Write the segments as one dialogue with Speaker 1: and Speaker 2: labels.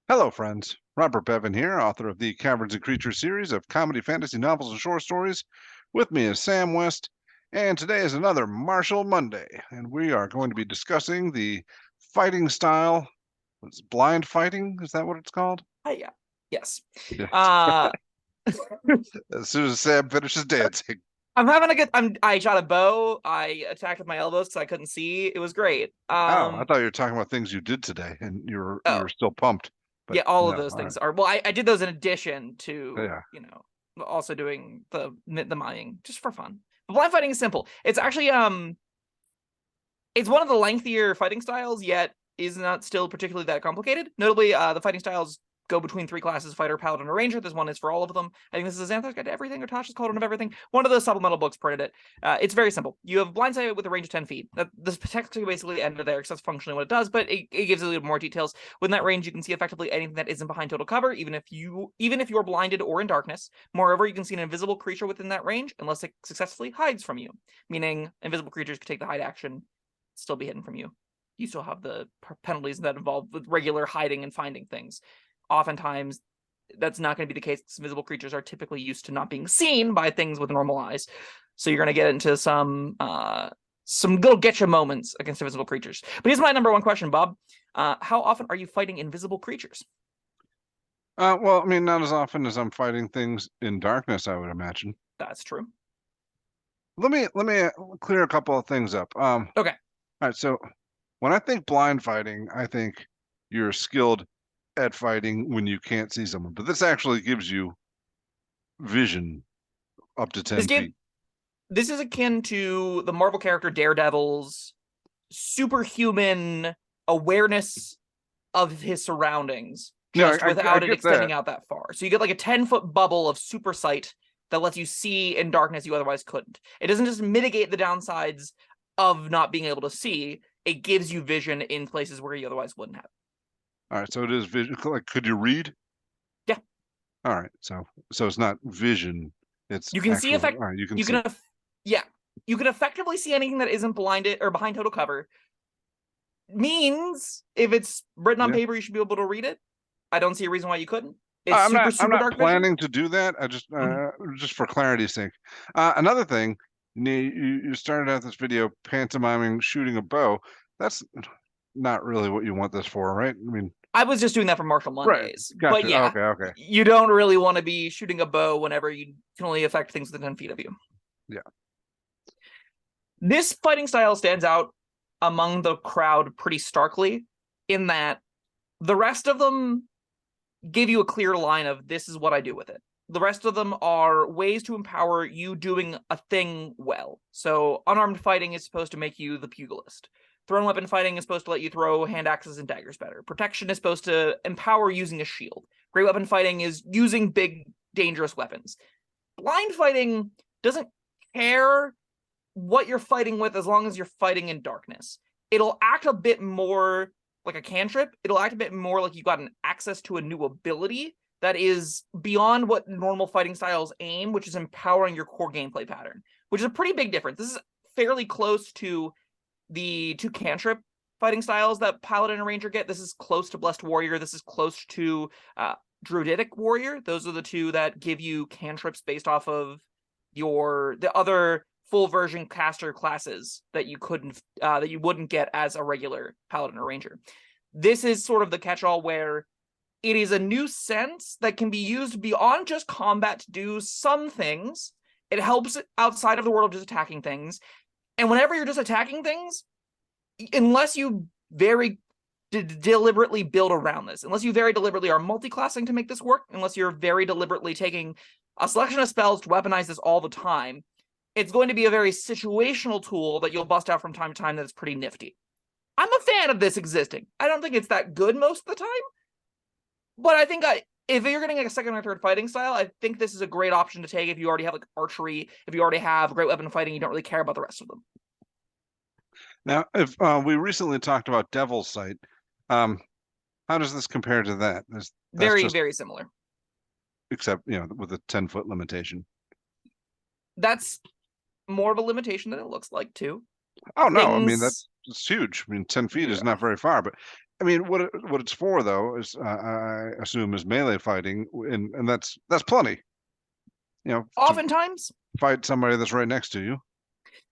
Speaker 1: Hello, friends. Robert Bevan here, author of the Caverns Creatures series of comedy, fantasy novels, and short stories. With me is Sam West, and today is another Martial Monday, and we are going to be discussing the fighting style. What's blind fighting? Is that what it's called?
Speaker 2: Yeah. Yes.
Speaker 1: Yeah.
Speaker 2: Uh,
Speaker 1: As soon as Sam finishes dancing.
Speaker 2: I'm having a good. I shot a bow. I attacked with my elbows because I couldn't see. It was great.
Speaker 1: Oh, I thought you were talking about things you did today, and you were
Speaker 2: Oh,
Speaker 1: still pumped. But
Speaker 2: yeah. All of
Speaker 1: no,
Speaker 2: those
Speaker 1: all right.
Speaker 2: things are. Well, I did those in addition to
Speaker 1: Yeah.
Speaker 2: also doing the mining just for fun. But blind fighting is simple. It's actually it's one of the lengthier fighting styles, yet is not still particularly that complicated. Notably, the fighting styles go between three classes: fighter, paladin, or ranger. This one is for all of them. I think this is Xanthar's Guide to Everything or Tasha's Cauldron of Everything. One of the supplemental books printed it. It's very simple. You have blindside with a range of 10 feet. This technically basically ended there because that's functionally what it does, but it gives a little more details. Within that range, you can see effectively anything that isn't behind total cover, even if you are blinded or in darkness. Moreover, you can see an invisible creature within that range unless it successfully hides from you, meaning invisible creatures can take the hide action, still be hidden from you. You still have the penalties that involve with regular hiding and finding things. Oftentimes, that's not going to be the case because invisible creatures are typically used to not being seen by things with normal eyes. So you're going to get into some little getcha moments against invisible creatures. But here's my number one question, Bob. How often are you fighting invisible creatures?
Speaker 1: Well, I mean, not as often as I'm fighting things in darkness, I would imagine.
Speaker 2: That's true.
Speaker 1: Let me clear a couple of things up.
Speaker 2: Okay.
Speaker 1: All right, so when I think blind fighting, I think you're skilled at fighting when you can't see someone, but this actually gives you vision up to
Speaker 2: This
Speaker 1: 10
Speaker 2: game,
Speaker 1: feet.
Speaker 2: this is akin to the Marvel character Daredevil's superhuman awareness of his surroundings,
Speaker 1: No,
Speaker 2: just
Speaker 1: I
Speaker 2: without it
Speaker 1: get that.
Speaker 2: extending out that far. So you get like a 10-foot bubble of super sight that lets you see in darkness you otherwise couldn't. It doesn't just mitigate the downsides of not being able to see, it gives you vision in places where you otherwise wouldn't have.
Speaker 1: All right, so it is vision. Like, could you read?
Speaker 2: Yeah.
Speaker 1: All right, so it's not vision, it's
Speaker 2: You can see
Speaker 1: actual.
Speaker 2: effect
Speaker 1: All right, you can
Speaker 2: you
Speaker 1: see.
Speaker 2: can yeah. You can effectively see anything that isn't blinded or behind total cover. Means if it's written on
Speaker 1: Yeah.
Speaker 2: paper, you should be able to read it. I don't see a reason why you couldn't. It's
Speaker 1: I'm
Speaker 2: super,
Speaker 1: not. I'm
Speaker 2: super
Speaker 1: not
Speaker 2: dark vision.
Speaker 1: planning to do that. I
Speaker 2: Mhm.
Speaker 1: just for clarity's sake. Another thing, you started out this video pantomiming shooting a bow. That's not really what you want this for, right? I mean,
Speaker 2: I was just doing that for Martial
Speaker 1: right.
Speaker 2: Mondays. But
Speaker 1: Gotcha.
Speaker 2: yeah,
Speaker 1: Okay. Okay.
Speaker 2: you don't really want to be shooting a bow whenever you can only affect things within 10 feet of you.
Speaker 1: Yeah.
Speaker 2: This fighting style stands out among the crowd pretty starkly in that the rest of them give you a clear line of this is what I do with it. The rest of them are ways to empower you doing a thing well. So unarmed fighting is supposed to make you the pugilist. Thrown weapon fighting is supposed to let you throw hand axes and daggers better. Protection is supposed to empower using a shield. Great weapon fighting is using big, dangerous weapons. Blind fighting doesn't care what you're fighting with as long as you're fighting in darkness. It'll act a bit more like a cantrip. It'll act a bit more like you got an access to a new ability that is beyond what normal fighting styles aim, which is empowering your core gameplay pattern, which is a pretty big difference. This is fairly close to the two cantrip fighting styles that Paladin and Ranger get. This is close to Blessed Warrior. This is close to Druidic Warrior. Those are the two that give you cantrips based off of the other full version caster classes that you wouldn't get as a regular Paladin or Ranger. This is sort of the catch-all where it is a new sense that can be used beyond just combat to do some things. It helps outside of the world of just attacking things. And whenever you're just attacking things, unless you very deliberately build around this, unless you very deliberately are multi-classing to make this work, unless you're very deliberately taking a selection of spells to weaponize this all the time, it's going to be a very situational tool that you'll bust out from time to time that's pretty nifty. I'm a fan of this existing. I don't think it's that good most of the time, but I think if you're getting like a second or third fighting style, I think this is a great option to take if you already have like archery, if you already have great weapon fighting, you don't really care about the rest of them.
Speaker 1: Now, if we recently talked about Devil's Sight, how does this compare to that? That's
Speaker 2: Very,
Speaker 1: just
Speaker 2: very similar.
Speaker 1: except with a 10-foot limitation.
Speaker 2: That's more of a limitation than it looks like too.
Speaker 1: Oh no, I mean
Speaker 2: Things,
Speaker 1: that's huge. I mean, 10 feet is
Speaker 2: yeah.
Speaker 1: not very far, but I mean, what it's for though is I assume is melee fighting, and that's plenty. You know, to
Speaker 2: Oftentimes,
Speaker 1: fight somebody that's right next to you.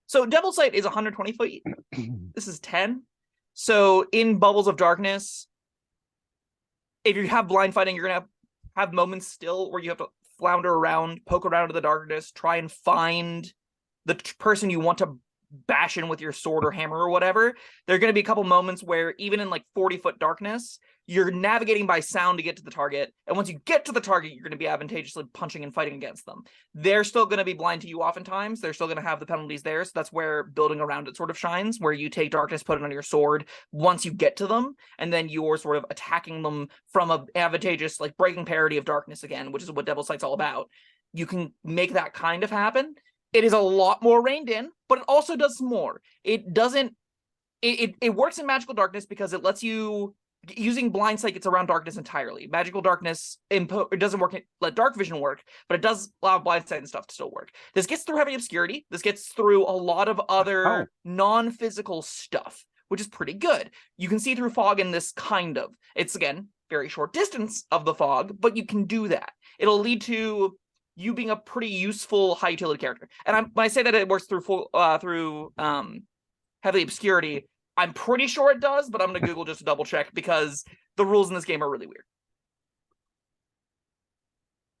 Speaker 2: so Devil's Sight is 120 feet. This is 10. So in Bubbles of Darkness, if you have blind fighting, you're gonna have moments still where you have to flounder around, poke around in the darkness, try and find the person you want to bash in with your sword or hammer or whatever. There are going to be a couple moments where even in like 40-foot darkness, you're navigating by sound to get to the target, and once you get to the target, you're going to be advantageously punching and fighting against them. They're still going to be blind to you oftentimes. They're still going to have the penalties there, so that's where building around it sort of shines, where you take darkness, put it on your sword once you get to them, and then you're sort of attacking them from a advantageous, like, breaking parity of darkness again, which is what Devil's Sight's all about. You can make that kind of happen. It is a lot more reined in, but it also does more. It doesn't. It works in magical darkness because it lets you, using blind sight gets around darkness entirely. Magical darkness it doesn't work. Let dark vision work, but it does allow blind sight and stuff to still work. This gets through heavy obscurity. This gets through a lot of other non-physical stuff, which is pretty good. You can see through fog in this kind of. It's again very short distance of the fog, but you can do that. It'll lead to you being a pretty useful high utility character. And when I say that it works through heavy obscurity, I'm pretty sure it does, but I'm going to Google just to double check because the rules in this game are really weird.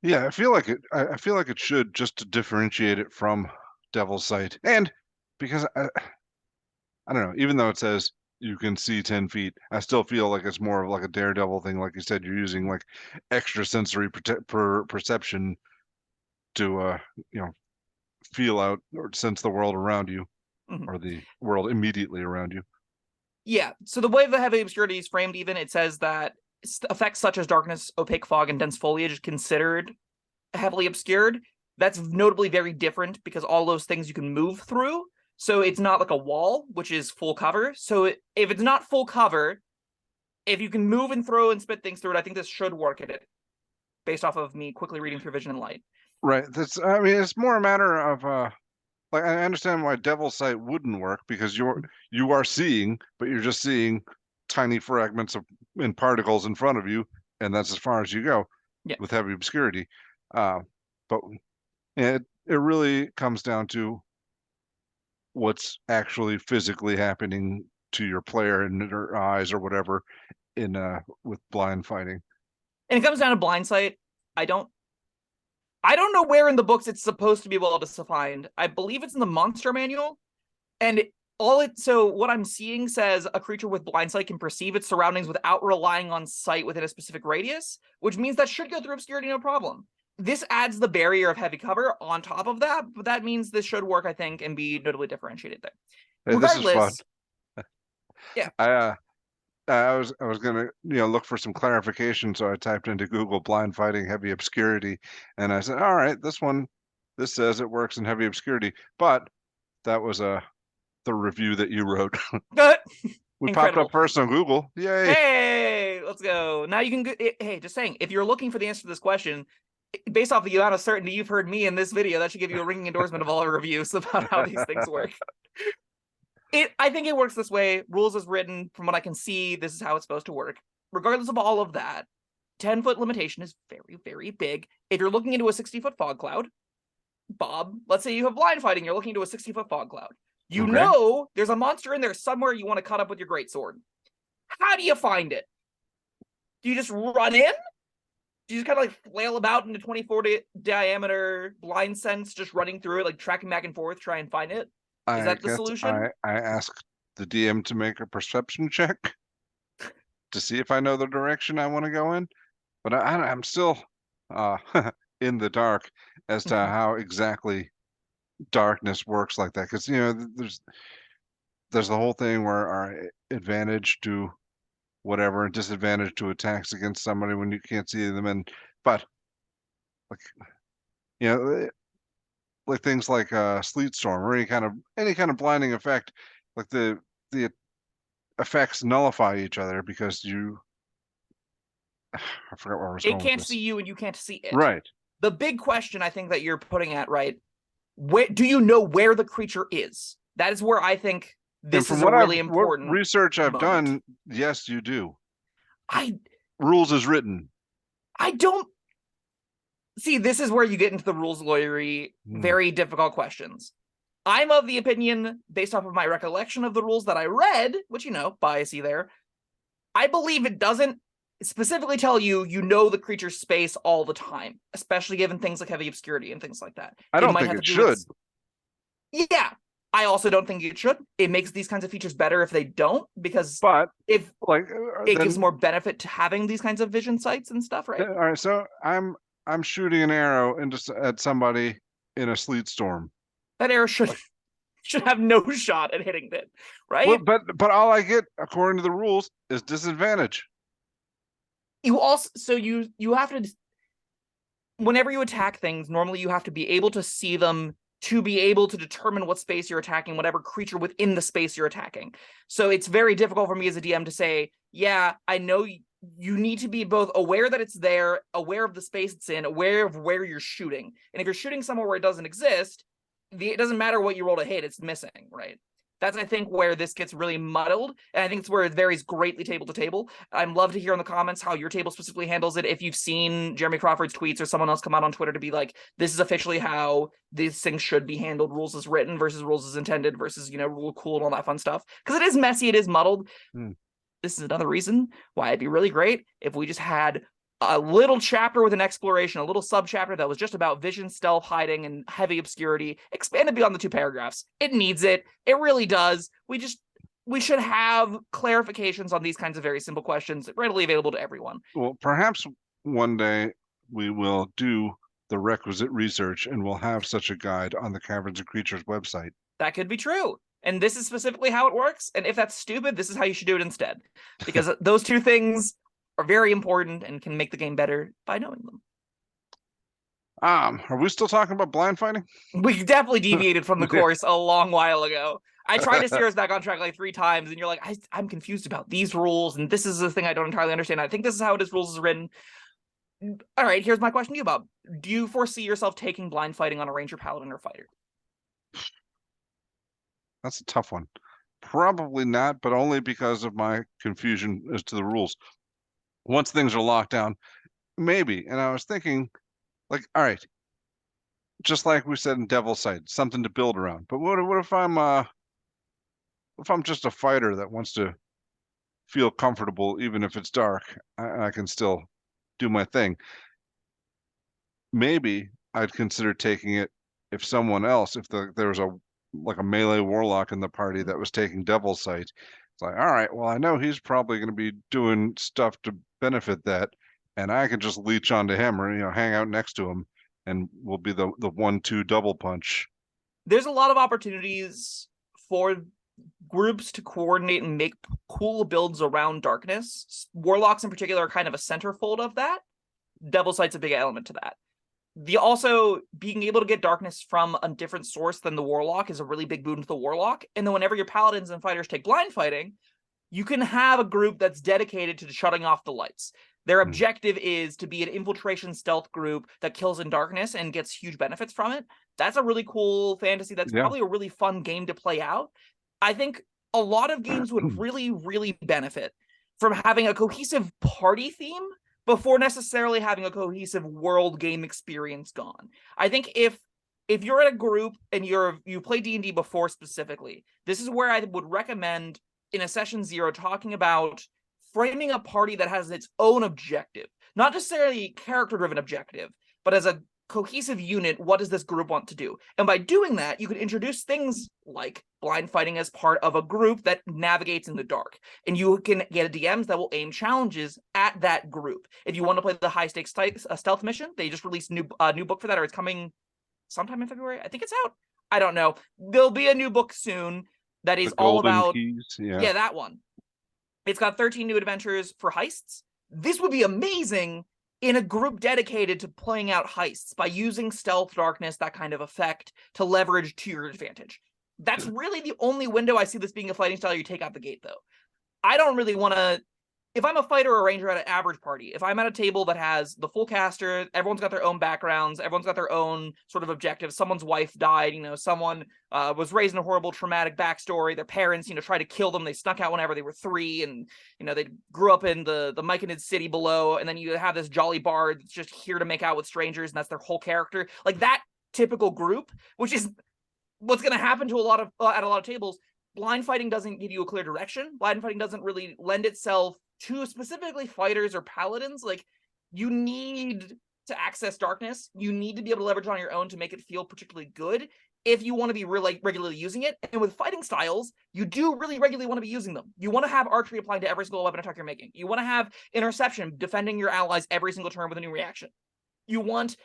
Speaker 1: Yeah, I feel like it. I feel like it should, just to differentiate it from Devil's Sight, and because I don't know. Even though it says you can see 10 feet, I still feel like it's more of like a Daredevil thing. Like you said, you're using like extra sensory perception to feel out or sense the world around you, or the world immediately around you.
Speaker 2: Yeah, so the way the heavy obscurity is framed, even, it says that effects such as darkness, opaque fog, and dense foliage is considered heavily obscured. That's notably very different because all those things you can move through. So it's not like a wall, which is full cover. So if it's not full cover, if you can move and throw and spit things through it, I think this should work at it, based off of me quickly reading through Vision and Light.
Speaker 1: Right. I mean, it's more a matter of like, I understand why Devil's Sight wouldn't work, because you are seeing, but you're just seeing tiny fragments and particles in front of you, and that's as far as you go.
Speaker 2: Yeah.
Speaker 1: With heavy obscurity. But it really comes down to what's actually physically happening to your player in their eyes or whatever in with blind fighting.
Speaker 2: And it comes down to blind sight. I don't know where in the books it's supposed to be able to find. I believe it's in the monster manual. And so what I'm seeing says a creature with blind sight can perceive its surroundings without relying on sight within a specific radius, which means that should go through obscurity no problem. This adds the barrier of heavy cover on top of that, but that means this should work, I think, and be notably differentiated there.
Speaker 1: Hey,
Speaker 2: Regardless,
Speaker 1: this is fun.
Speaker 2: Yeah.
Speaker 1: I was gonna look for some clarification, so I typed into Google blind fighting heavy obscurity, and I said, all right, this says it works in heavy obscurity, but that was the review that you wrote. We popped up first on Google. Yay!
Speaker 2: Hey, let's go. Now you can hey, just saying, if you're looking for the answer to this question, based off the amount of certainty you've heard me in this video, that should give you a ringing endorsement of all our reviews about how these things work. I think it works this way. Rules as written, from what I can see, this is how it's supposed to work. Regardless of all of that, 10-foot limitation is very, very big. If you're looking into a 60-foot fog cloud, Bob, let's say you have blind fighting, you're looking into a 60-foot fog cloud. You know there's a monster in there somewhere you want to cut up with your greatsword. How do you find it? Do you just run in? Do you just kind of like flail about into 20-foot diameter blind sense, just running through it, like tracking back and forth, try and find it? Is that the solution?
Speaker 1: I asked the DM to make a perception check to see if I know the direction I want to go in, but I'm still in the dark as to how exactly darkness works like that, because there's the whole thing where our advantage to whatever and disadvantage to attacks against somebody when you can't see them, but like things like sleet storm or any kind of blinding effect, like the effects nullify each other because I forgot where I was going.
Speaker 2: It can't see you and you can't see it.
Speaker 1: Right.
Speaker 2: The big question I think that you're putting at, right, do you know where the creature is? That is where I think this is a really important
Speaker 1: research I've
Speaker 2: moment.
Speaker 1: done, yes, you do.
Speaker 2: I
Speaker 1: Rules is written.
Speaker 2: I don't see, this is where you get into the rules lawyery, very difficult questions. I'm of the opinion, based off of my recollection of the rules that I read, which, you know, biasy there, I believe it doesn't specifically tell you the creature's space all the time, especially given things like heavy obscurity and things like that.
Speaker 1: I don't think it should.
Speaker 2: Yeah, I also don't think it should. It makes these kinds of features better if they don't, because if it gives more benefit to having these kinds of vision sights and stuff, right?
Speaker 1: All right, so I'm shooting an arrow at somebody in a sleet storm.
Speaker 2: That arrow should have no shot at hitting it, right?
Speaker 1: Well, but all I get, according to the rules, is disadvantage.
Speaker 2: You also you have to, whenever you attack things, normally you have to be able to see them to be able to determine what space you're attacking, whatever creature within the space you're attacking. So it's very difficult for me as a DM to say, yeah, I know you need to be both aware that it's there, aware of the space it's in, aware of where you're shooting. And if you're shooting somewhere where it doesn't exist, it doesn't matter what you roll to hit, it's missing, right? That's, I think, where this gets really muddled, and I think it's where it varies greatly table to table. I'd love to hear in the comments how your table specifically handles it. If you've seen Jeremy Crawford's tweets or someone else come out on Twitter to be like, this is officially how these things should be handled, rules as written versus rules as intended versus, you know, rule cool and all that fun stuff. Because it is messy, it is muddled. This is another reason why it'd be really great if we just had a little chapter with an exploration, a little sub-chapter that was just about vision, stealth, hiding, and heavy obscurity, expanded beyond the 2 paragraphs. It needs it. It really does. We should have clarifications on these kinds of very simple questions readily available to everyone.
Speaker 1: Well, perhaps one day we will do the requisite research and we'll have such a guide on the Caverns and Creatures website.
Speaker 2: That could be true. And this is specifically how it works. And if that's stupid, this is how you should do it instead. Because those 2 things are very important and can make the game better by knowing them.
Speaker 1: Are we still talking about blind fighting?
Speaker 2: We definitely deviated from the course a long while ago. I tried to steer us back on track like 3 times, and you're like, I'm confused about these rules, and this is the thing I don't entirely understand. I think this is how it is rules is written. All right, here's my question to you, Bob. Do you foresee yourself taking blind fighting on a ranger, paladin, or fighter?
Speaker 1: That's a tough one. Probably not, but only because of my confusion as to the rules. Once things are locked down, maybe. And I was thinking, like, all right, just like we said in Devil's Sight, something to build around. But what if I'm just a fighter that wants to feel comfortable, even if it's dark, I can still do my thing. Maybe I'd consider taking it if someone else, if there was a melee warlock in the party that was taking Devil's Sight. It's like, all right, well, I know he's probably going to be doing stuff to benefit that, and I can just leech onto him or, you know, hang out next to him, and we'll be the 1-2 double punch.
Speaker 2: There's a lot of opportunities for groups to coordinate and make cool builds around darkness. Warlocks in particular are kind of a centerfold of that. Devil's Sight's a big element to that. Also being able to get darkness from a different source than the warlock is a really big boon to the warlock. And then whenever your paladins and fighters take blind fighting, you can have a group that's dedicated to shutting off the lights. Their objective is to be an infiltration stealth group that kills in darkness and gets huge benefits from it. That's a really cool fantasy. That's probably a really fun game to play out. I think a lot of games would really, really benefit from having a cohesive party theme before necessarily having a cohesive world game experience gone. I think if you're at a group and you play D&D before specifically, this is where I would recommend in a session 0 talking about framing a party that has its own objective, not necessarily character-driven objective, but as a cohesive unit, what does this group want to do? And by doing that, you can introduce things like blind fighting as part of a group that navigates in the dark. And you can get DMs that will aim challenges at that group. If you want to play the high stakes stealth mission, they just released a new book for that, or it's coming sometime in February. I think it's out. I don't know. There'll be a new book soon that is all about
Speaker 1: keys.
Speaker 2: Yeah, that one. It's got 13 new adventures for heists. This would be amazing in a group dedicated to playing out heists by using stealth, darkness, that kind of effect to leverage to your advantage. That's really the only window I see this being a fighting style you take out the gate, though. I don't really want to if I'm a fighter or a ranger at an average party, if I'm at a table that has the full caster, everyone's got their own backgrounds, everyone's got their own sort of objectives. Someone's wife died, someone was raised in a horrible traumatic backstory. Their parents, tried to kill them. They snuck out whenever they were 3, and they grew up in the Myconid city below. And then you have this jolly bard that's just here to make out with strangers, and that's their whole character. Like that typical group, which is what's going to happen to at a lot of tables. Blind fighting doesn't give you a clear direction. Blind fighting doesn't really lend itself to specifically fighters or paladins. Like, you need to access darkness. You need to be able to leverage on your own to make it feel particularly good if you want to be really regularly using it. And with fighting styles, you do really regularly want to be using them. You want to have archery applying to every single weapon attack you're making. You want to have interception defending your allies every single turn with a new reaction. You want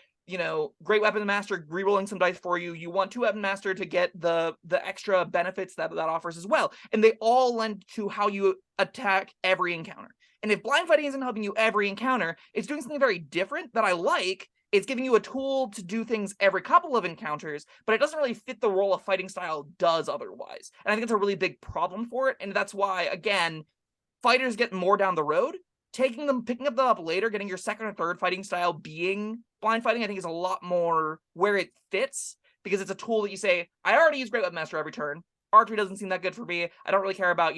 Speaker 2: Great Weapon Master rerolling some dice for you. You want 2 Weapon Master to get the extra benefits that offers as well. And they all lend to how you attack every encounter. And if blind fighting isn't helping you every encounter, it's doing something very different that I like. It's giving you a tool to do things every couple of encounters, but it doesn't really fit the role a fighting style does otherwise. And I think it's a really big problem for it. And that's why, again, fighters get more down the road. Picking them up later, getting your second or third fighting style being blind fighting, I think is a lot more where it fits, because it's a tool that you say, I already use Great Weapon Master every turn. Archery doesn't seem that good for me. I don't really care about,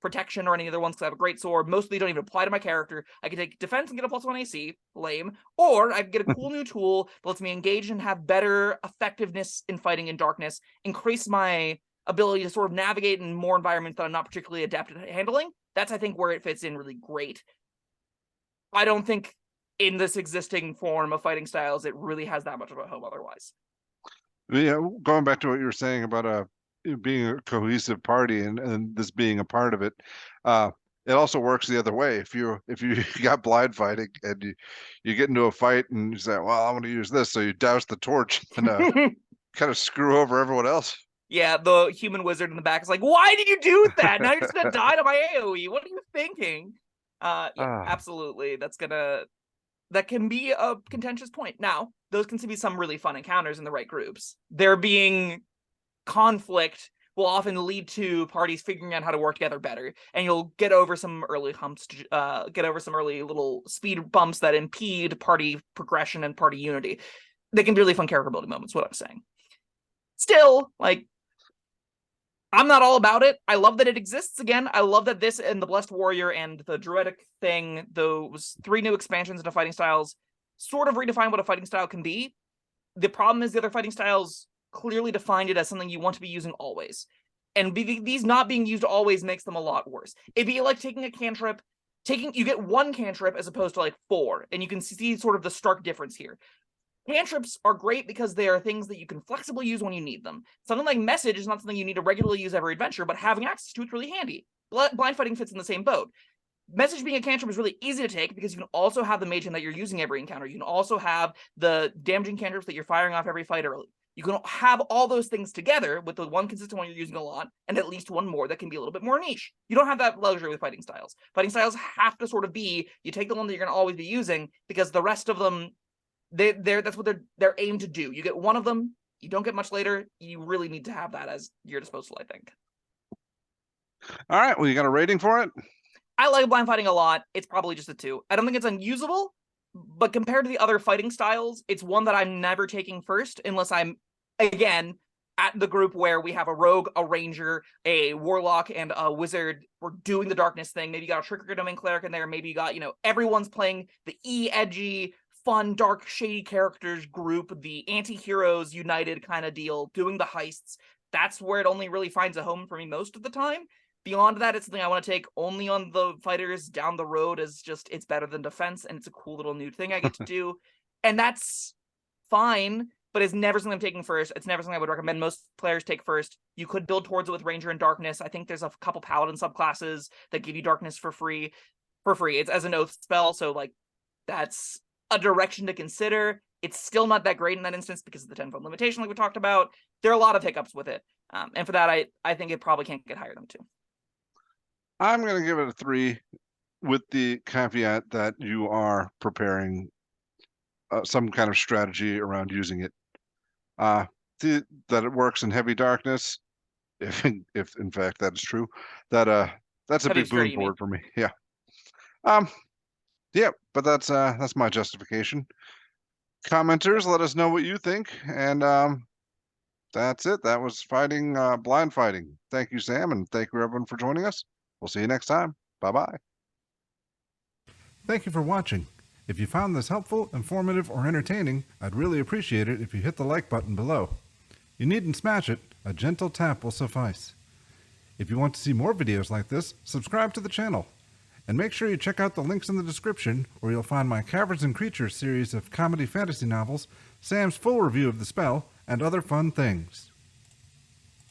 Speaker 2: protection or any other ones because I have a great sword. Most of these don't even apply to my character. I can take defense and get a +1 AC, lame. Or I can get a cool new tool that lets me engage and have better effectiveness in fighting in darkness, increase my ability to sort of navigate in more environments that I'm not particularly adept at handling. That's, I think, where it fits in really great. I don't think in this existing form of fighting styles, it really has that much of a home otherwise.
Speaker 1: Yeah, going back to what you were saying about being a cohesive party and this being a part of it, it also works the other way. If you got blind fighting and you get into a fight and you say, well, I want to use this, so you douse the torch and kind of screw over everyone else.
Speaker 2: Yeah, the human wizard in the back is like, why did you do that? Now you're just gonna die to my AoE. What are you thinking? Absolutely. That can be a contentious point. Now, those can be some really fun encounters in the right groups. There being conflict will often lead to parties figuring out how to work together better, and you'll get over some early humps, get over some early little speed bumps that impede party progression and party unity. They can be really fun character building moments, what I'm saying. Still, I'm not all about it. I love that it exists again. I love that this and the Blessed Warrior and the Druidic thing, those 3 new expansions into fighting styles, sort of redefine what a fighting style can be. The problem is the other fighting styles clearly defined it as something you want to be using always. And these not being used always makes them a lot worse. It'd be like taking a cantrip, you get 1 cantrip as opposed to 4, and you can see sort of the stark difference here. Cantrips are great because they are things that you can flexibly use when you need them. Something like Message is not something you need to regularly use every adventure, but having access to it's really handy. Blind fighting fits in the same boat. Message being a cantrip is really easy to take because you can also have the mage that you're using every encounter. You can also have the damaging cantrips that you're firing off every fight early. You can have all those things together with the one consistent one you're using a lot, and at least one more that can be a little bit more niche. You don't have that luxury with fighting styles. Fighting styles have to sort of be, you take the one that you're going to always be using, because the rest of them, that's what they're aimed to do. You get one of them, you don't get much later. You really need to have that as your disposal, I think.
Speaker 1: All right, well, you got a rating for it?
Speaker 2: I like blind fighting a lot. It's probably just a 2. I don't think it's unusable, but compared to the other fighting styles, it's one that I'm never taking first unless I'm, again, at the group where we have a rogue, a ranger, a warlock, and a wizard. We're doing the darkness thing. Maybe you got a trickery domain cleric in there. Maybe you got, everyone's playing the edgy, fun, dark, shady characters group, the anti-heroes united kind of deal, doing the heists. That's where it only really finds a home for me most of the time. Beyond that, it's something I want to take only on the fighters down the road, as just, it's better than defense, and it's a cool little new thing I get to do. And that's fine, but it's never something I'm taking first. It's never something I would recommend most players take first. You could build towards it with Ranger and Darkness. I think there's a couple Paladin subclasses that give you Darkness for free. It's as an oath spell, so that's a direction to consider. It's still not that great in that instance because of the 10-foot limitation like we talked about. There are a lot of hiccups with it. And for that, I think it probably can't get higher than 2.
Speaker 1: I'm going to give it a 3 with the caveat that you are preparing some kind of strategy around using it. That it works in heavy darkness, if in fact that is true, that's a
Speaker 2: Heavy
Speaker 1: big boon
Speaker 2: obscurity, you
Speaker 1: for
Speaker 2: mean?
Speaker 1: it for me. Yeah. Um, yeah, but that's my justification. Commenters, let us know what you think, and that's it. That was blind fighting. Thank you, Sam, and thank you everyone for joining us. We'll see you next time. Bye bye. Thank you for watching. If you found this helpful, informative, or entertaining, I'd really appreciate it if you hit the like button below. You needn't smash it, a gentle tap will suffice. If you want to see more videos like this, subscribe to the channel. And make sure you check out the links in the description, where you'll find my Caverns and Creatures series of comedy fantasy novels, Sam's full review of The Spell, and other fun things.